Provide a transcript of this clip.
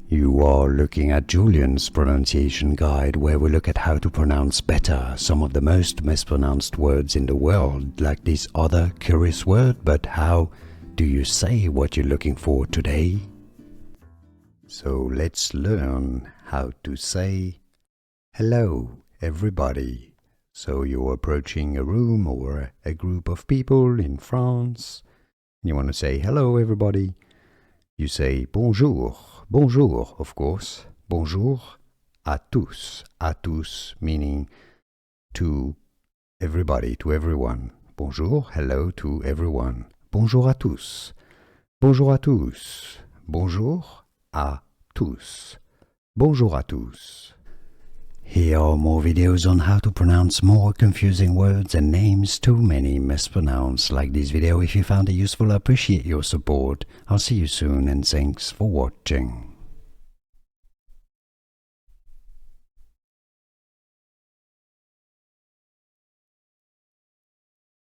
You are looking at Julian's pronunciation guide, where we look at how to pronounce better some of the most mispronounced words in the world, like this other curious word. But how do you say what you're looking for today? So let's learn how to say hello, everybody. So you're approaching a room or a group of people in France. You want to say hello, everybody. You say bonjour. Bonjour, of course. Bonjour à tous. À tous meaning to everybody, to everyone. Bonjour, hello to everyone. Bonjour à tous. Bonjour à tous. Bonjour à tous. Bonjour à tous. Here are more videos on how to pronounce more confusing words and names too many mispronounced. Like this video if you found it useful. I appreciate your support. I'll see you soon and thanks for watching.